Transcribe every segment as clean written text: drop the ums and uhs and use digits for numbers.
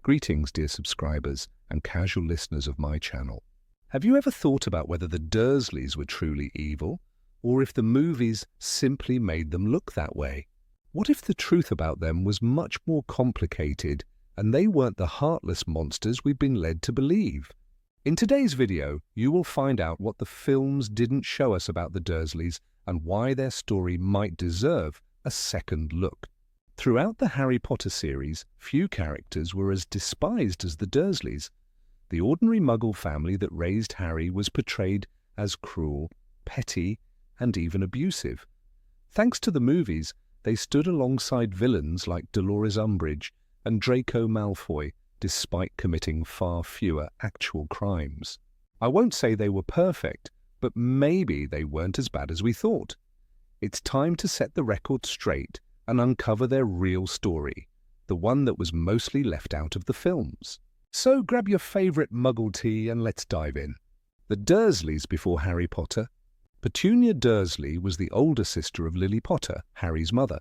Greetings, dear subscribers and casual listeners of my channel. Have you ever thought about whether the Dursleys were truly evil, or if the movies simply made them look that way? What if the truth about them was much more complicated and they weren't the heartless monsters we've been led to believe? In today's video, you will find out what the films didn't show us about the Dursleys and why their story might deserve a second look. Throughout the Harry Potter series, few characters were as despised as the Dursleys. The ordinary Muggle family that raised Harry was portrayed as cruel, petty, and even abusive. Thanks to the movies, they stood alongside villains like Dolores Umbridge and Draco Malfoy, despite committing far fewer actual crimes. I won't say they were perfect, but maybe they weren't as bad as we thought. It's time to set the record straight and uncover their real story, the one that was mostly left out of the films. So grab your favourite Muggle tea and let's dive in. The Dursleys before Harry Potter. Petunia Dursley was the older sister of Lily Potter, Harry's mother.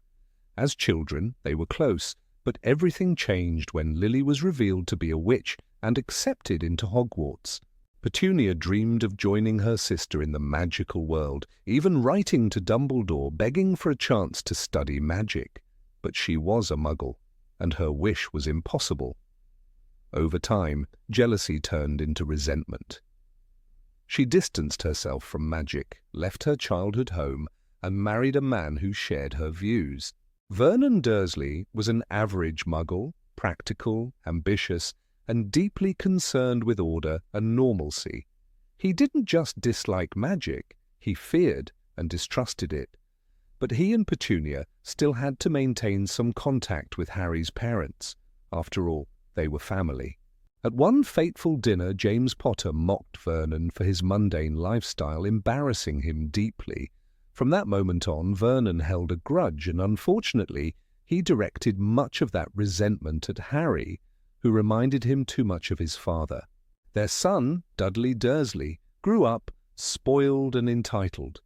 As children, they were close, but everything changed when Lily was revealed to be a witch and accepted into Hogwarts. Petunia dreamed of joining her sister in the magical world, even writing to Dumbledore begging for a chance to study magic. But she was a Muggle, and her wish was impossible. Over time, jealousy turned into resentment. She distanced herself from magic, left her childhood home, and married a man who shared her views. Vernon Dursley was an average Muggle, practical, ambitious, and deeply concerned with order and normalcy. He didn't just dislike magic, he feared and distrusted it. But he and Petunia still had to maintain some contact with Harry's parents. After all, they were family. At one fateful dinner, James Potter mocked Vernon for his mundane lifestyle, embarrassing him deeply. From that moment on, Vernon held a grudge, and unfortunately, he directed much of that resentment at Harry, who reminded him too much of his father. Their son, Dudley Dursley, grew up spoiled and entitled.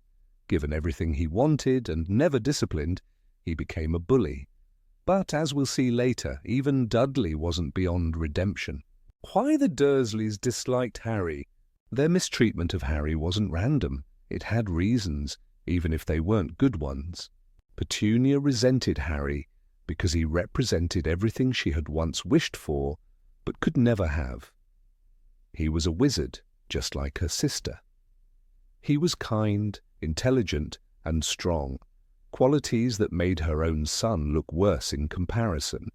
Given everything he wanted and never disciplined, he became a bully. But as we'll see later, even Dudley wasn't beyond redemption. Why the Dursleys disliked Harry? Their mistreatment of Harry wasn't random. It had reasons, even if they weren't good ones. Petunia resented Harry because he represented everything she had once wished for, but could never have. He was a wizard, just like her sister. He was kind, intelligent, and strong, qualities that made her own son look worse in comparison.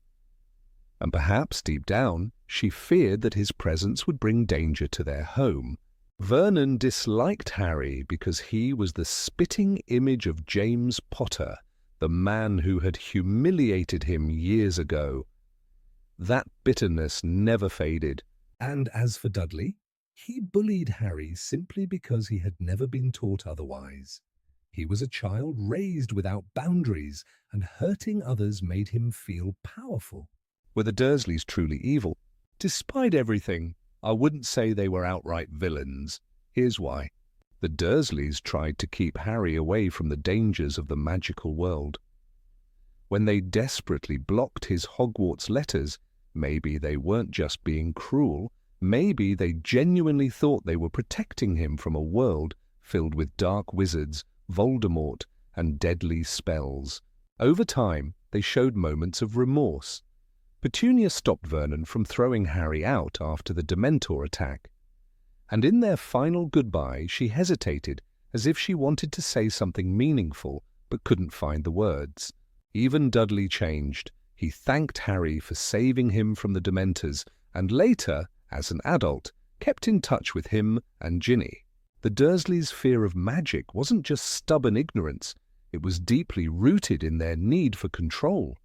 And perhaps, deep down, she feared that his presence would bring danger to their home. Vernon disliked Harry because he was the spitting image of James Potter, the man who had humiliated him years ago. That bitterness never faded. And as for Dudley, he bullied Harry simply because he had never been taught otherwise. He was a child raised without boundaries, and hurting others made him feel powerful. Were the Dursleys truly evil? Despite everything, I wouldn't say they were outright villains. Here's why. The Dursleys tried to keep Harry away from the dangers of the magical world. When they desperately blocked his Hogwarts letters, maybe they weren't just being cruel, maybe they genuinely thought they were protecting him from a world filled with dark wizards, Voldemort, and deadly spells. Over time, they showed moments of remorse. Petunia stopped Vernon from throwing Harry out after the Dementor attack. And in their final goodbye, she hesitated, as if she wanted to say something meaningful, but couldn't find the words. Even Dudley changed. He thanked Harry for saving him from the Dementors, and later, as an adult, kept in touch with him and Ginny. The Dursleys' fear of magic wasn't just stubborn ignorance, it was deeply rooted in their need for control.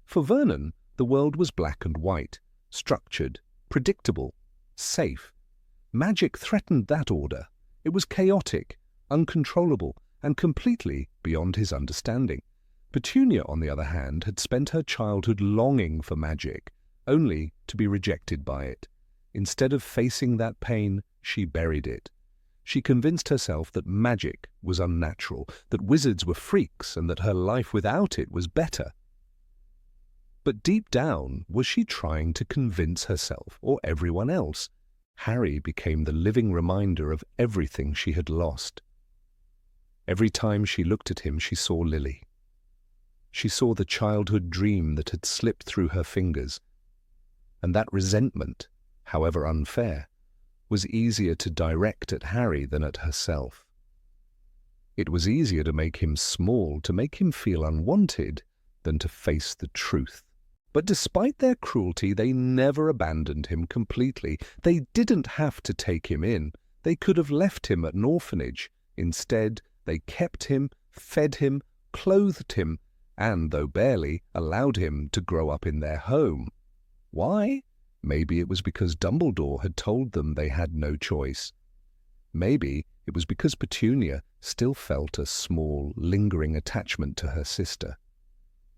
For Vernon, the world was black and white, structured, predictable, safe. Magic threatened that order. It was chaotic, uncontrollable, and completely beyond his understanding. Petunia, on the other hand, had spent her childhood longing for magic, only to be rejected by it. Instead of facing that pain, she buried it. She convinced herself that magic was unnatural, that wizards were freaks, and that her life without it was better. But deep down, was she trying to convince herself or everyone else? Harry became the living reminder of everything she had lost. Every time she looked at him, she saw Lily. She saw the childhood dream that had slipped through her fingers, and that resentment, however unfair, was easier to direct at Harry than at herself. It was easier to make him small, to make him feel unwanted, than to face the truth. But despite their cruelty, they never abandoned him completely. They didn't have to take him in. They could have left him at an orphanage. Instead, they kept him, fed him, clothed him, and, though barely, allowed him to grow up in their home. Why? Maybe it was because Dumbledore had told them they had no choice. Maybe it was because Petunia still felt a small, lingering attachment to her sister.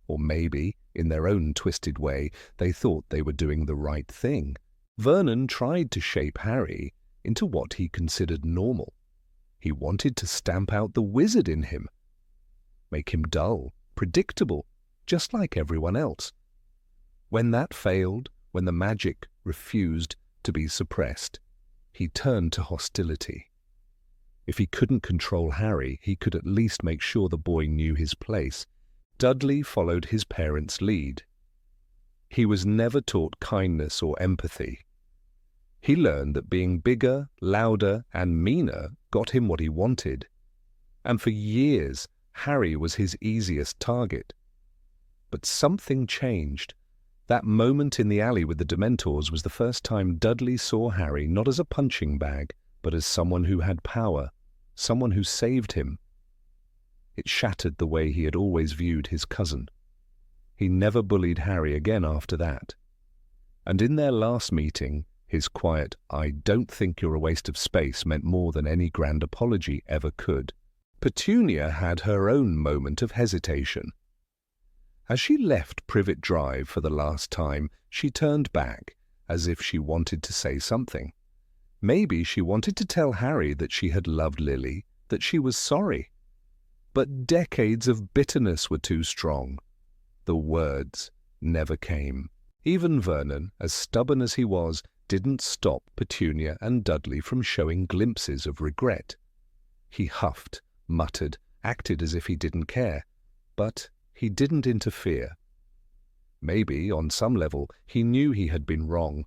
Or maybe, in their own twisted way, they thought they were doing the right thing. Vernon tried to shape Harry into what he considered normal. He wanted to stamp out the wizard in him, make him dull, predictable, just like everyone else. When that failed, when the magic refused to be suppressed, he turned to hostility. If he couldn't control Harry, he could at least make sure the boy knew his place. Dudley followed his parents' lead. He was never taught kindness or empathy. He learned that being bigger, louder, and meaner got him what he wanted. And for years, Harry was his easiest target. But something changed. That moment in the alley with the Dementors was the first time Dudley saw Harry not as a punching bag, but as someone who had power, someone who saved him. It shattered the way he had always viewed his cousin. He never bullied Harry again after that. And in their last meeting, his quiet, "I don't think you're a waste of space," meant more than any grand apology ever could. Petunia had her own moment of hesitation. As she left Privet Drive for the last time, she turned back, as if she wanted to say something. Maybe she wanted to tell Harry that she had loved Lily, that she was sorry. But decades of bitterness were too strong. The words never came. Even Vernon, as stubborn as he was, didn't stop Petunia and Dudley from showing glimpses of regret. He huffed, muttered, acted as if he didn't care, but he didn't interfere. Maybe, on some level, he knew he had been wrong,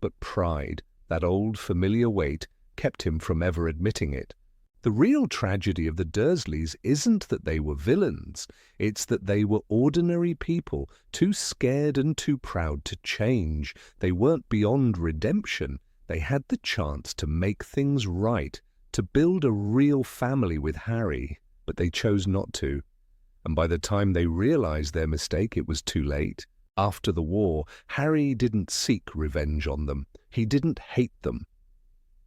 but pride, that old familiar weight, kept him from ever admitting it. The real tragedy of the Dursleys isn't that they were villains, it's that they were ordinary people, too scared and too proud to change. They weren't beyond redemption. They had the chance to make things right, to build a real family with Harry, but they chose not to. And by the time they realized their mistake, it was too late. After the war, Harry didn't seek revenge on them. He didn't hate them.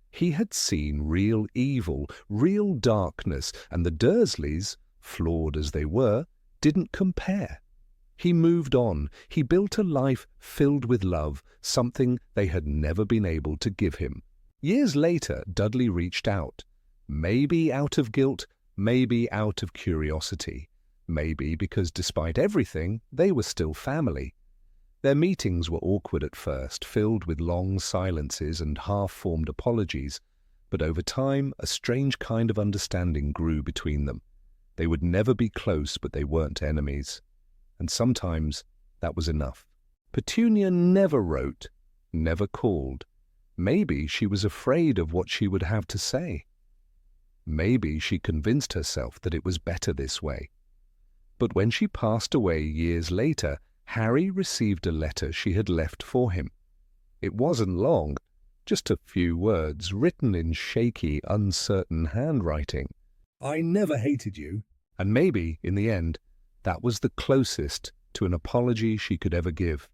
He had seen real evil, real darkness, and the Dursleys, flawed as they were, didn't compare. He moved on. He built a life filled with love, something they had never been able to give him. Years later, Dudley reached out. Maybe out of guilt, maybe out of curiosity. Maybe because despite everything, they were still family. Their meetings were awkward at first, filled with long silences and half-formed apologies, but over time a strange kind of understanding grew between them. They would never be close, but they weren't enemies. And sometimes that was enough. Petunia never wrote, never called. Maybe she was afraid of what she would have to say. Maybe she convinced herself that it was better this way. But when she passed away years later, Harry received a letter she had left for him. It wasn't long, just a few words written in shaky, uncertain handwriting. "I never hated you." And maybe, in the end, that was the closest to an apology she could ever give.